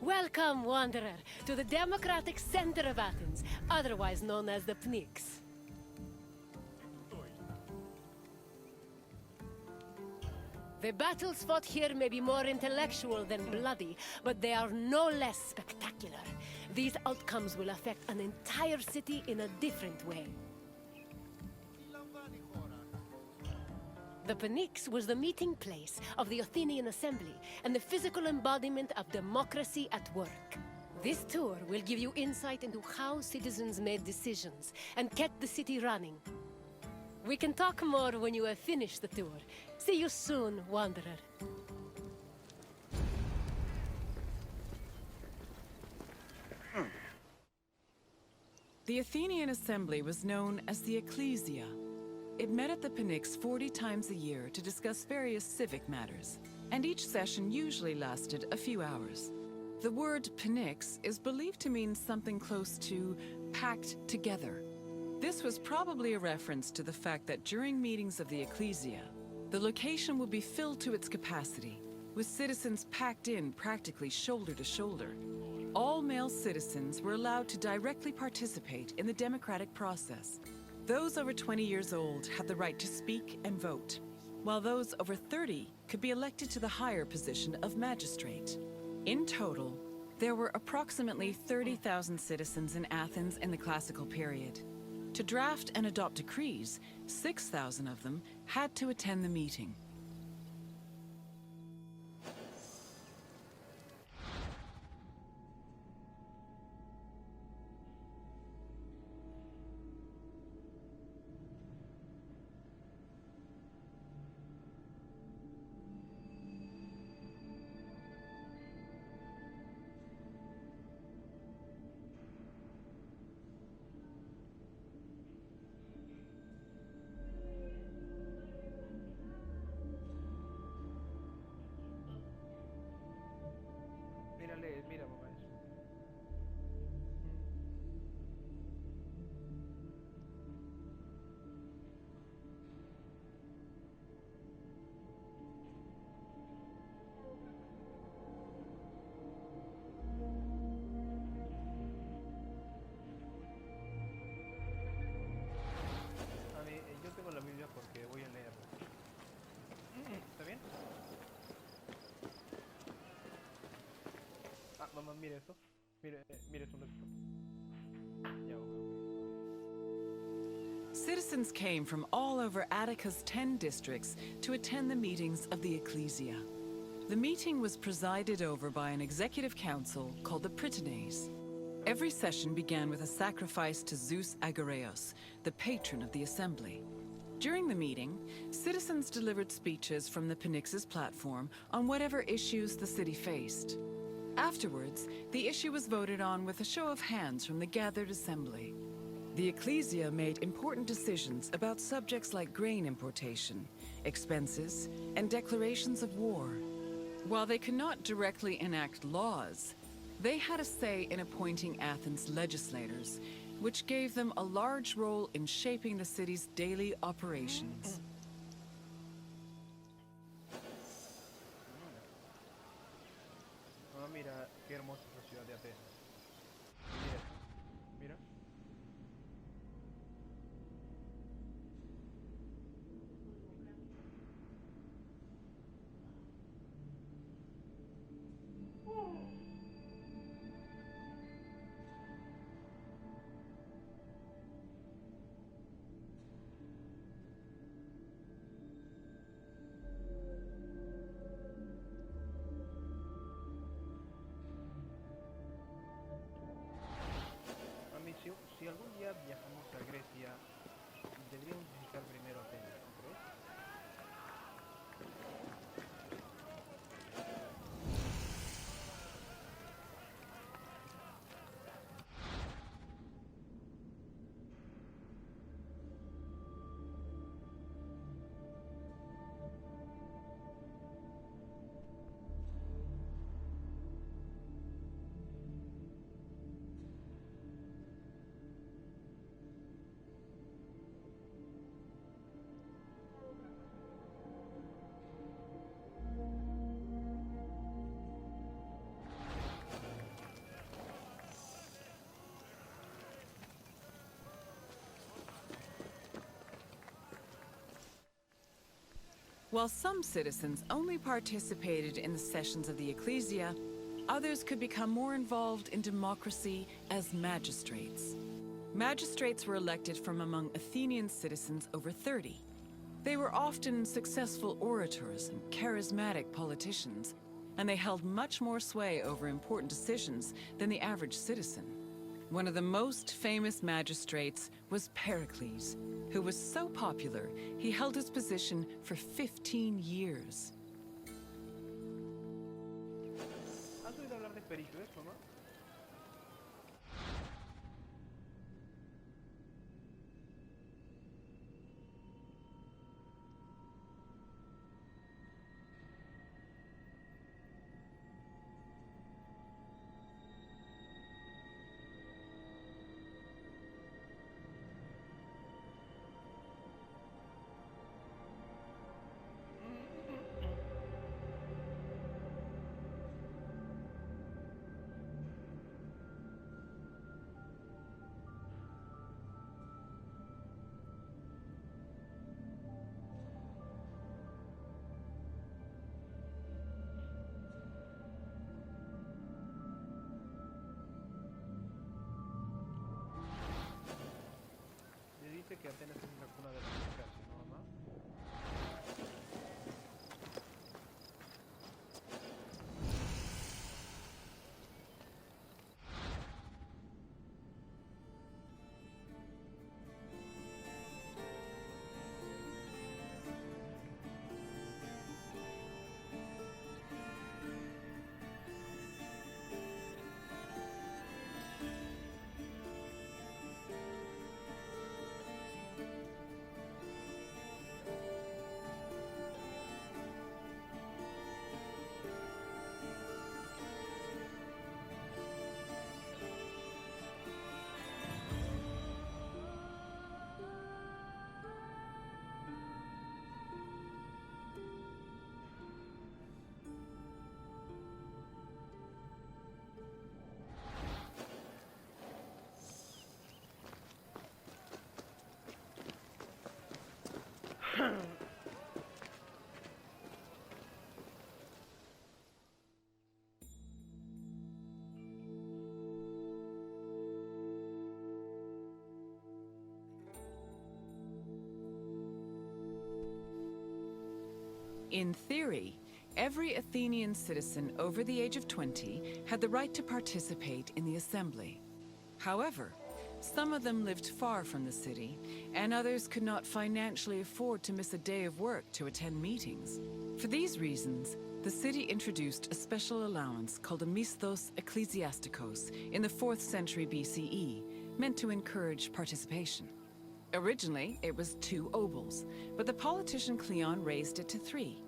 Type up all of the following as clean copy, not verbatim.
Welcome, wanderer, to the democratic center of Athens, otherwise known as the Pnyx. The battles fought here may be more intellectual than bloody, but they are no less spectacular. These outcomes will affect an entire city in a different way. The Pnyx was the meeting place of the Athenian assembly and the physical embodiment of democracy at work. This tour will give you insight into how citizens made decisions and kept the city running. We can talk more when you have finished the tour. See you soon, wanderer. The Athenian assembly was known as the Ecclesia. It met at the Pnyx 40 times a year to discuss various civic matters, and each session usually lasted a few hours. The word Pnyx is believed to mean something close to packed together. This was probably a reference to the fact that during meetings of the Ecclesia, the location would be filled to its capacity, with citizens packed in practically shoulder to shoulder. All male citizens were allowed to directly participate in the democratic process. Those over 20 years old had the right to speak and vote, while those over 30 could be elected to the higher position of magistrate. In total, there were approximately 30,000 citizens in Athens in the classical period. To draft and adopt decrees, 6,000 of them had to attend the meeting. Mira mamá eso. Yo tengo la Biblia porque voy a leerla. ¿Está bien? Ah, mamá, mire esto. Mire esto. Ya, Citizens came from all over Attica's 10 districts to attend the meetings of the Ecclesia. The meeting was presided over by an executive council called the Prytanes. Every session began with a sacrifice to Zeus Agoreos, the patron of the assembly. During the meeting, citizens delivered speeches from the Pnyx's platform on whatever issues the city faced. Afterwards, the issue was voted on with a show of hands from the gathered assembly. The Ecclesia made important decisions about subjects like grain importation, expenses, and declarations of war. While they could not directly enact laws, they had a say in appointing Athens' legislators, which gave them a large role in shaping the city's daily operations. mira qué hermosa es la ciudad de Atenas. Mira. Si algún día viajamos a Grecia, deberíamos visitar primero Atenas, ¿no crees? While some citizens only participated in the sessions of the ecclesia, others could become more involved in democracy as magistrates. Magistrates were elected from among Athenian citizens over 30. They were often successful orators and charismatic politicians, and they held much more sway over important decisions than the average citizen. One of the most famous magistrates was Pericles, who was so popular, he held his position for 15 years. ¿Has oído hablar de Pericles, mamá? Dice que Atenas es la cuna de la democracia, ¿no, mamá? In theory, every Athenian citizen over the age of 20 had the right to participate in the assembly. However, some of them lived far from the city, and others could not financially afford to miss a day of work to attend meetings. For these reasons, the city introduced a special allowance called a misthos ecclesiasticos in the 4th century BCE, meant to encourage participation. Originally, it was 2 obols, but the politician Cleon raised it to 3.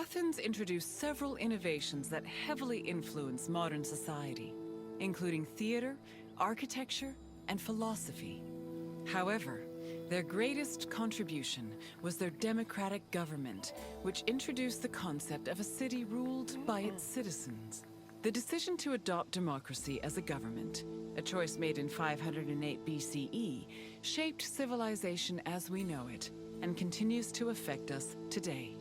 Athens introduced several innovations that heavily influenced modern society, including theater, architecture, and philosophy. However, their greatest contribution was their democratic government, which introduced the concept of a city ruled by its citizens. The decision to adopt democracy as a government, a choice made in 508 BCE, shaped civilization as we know it, and continues to affect us today.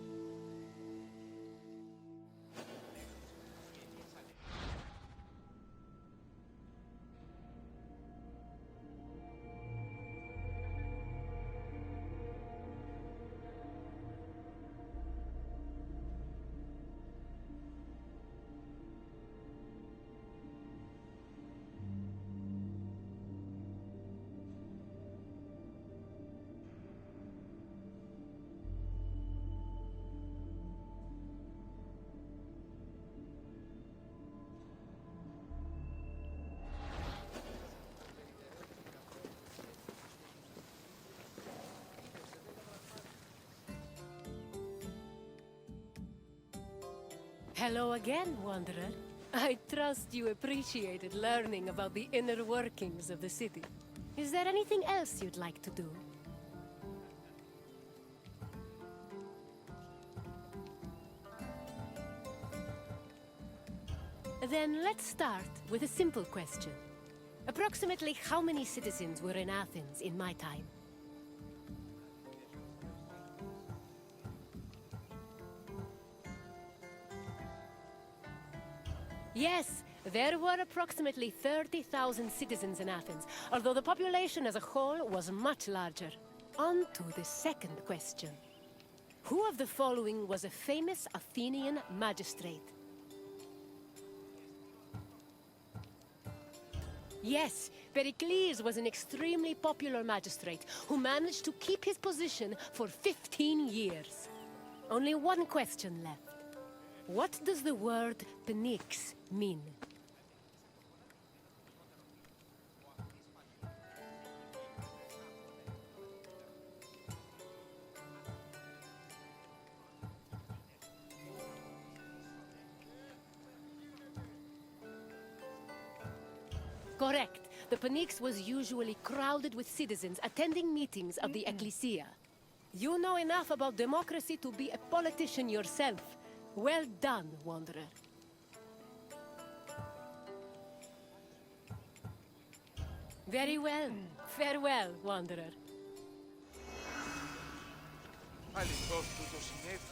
Hello again, Wanderer. I trust you appreciated learning about the inner workings of the city. Is there anything else you'd like to do? Then let's start with a simple question. Approximately how many citizens were in Athens in my time? Yes, there were approximately 30,000 citizens in Athens, although the population as a whole was much larger. On to the second question. Who of the following was a famous Athenian magistrate? Yes, Pericles was an extremely popular magistrate who managed to keep his position for 15 years. Only one question left. What does the word Pnyx mean? Correct. The Pnyx was usually crowded with citizens attending meetings of the Ecclesia. You know enough about democracy to be a politician yourself. Well done, Wanderer. Very well. Farewell, Wanderer. Αληθώς τούτο συνέβη.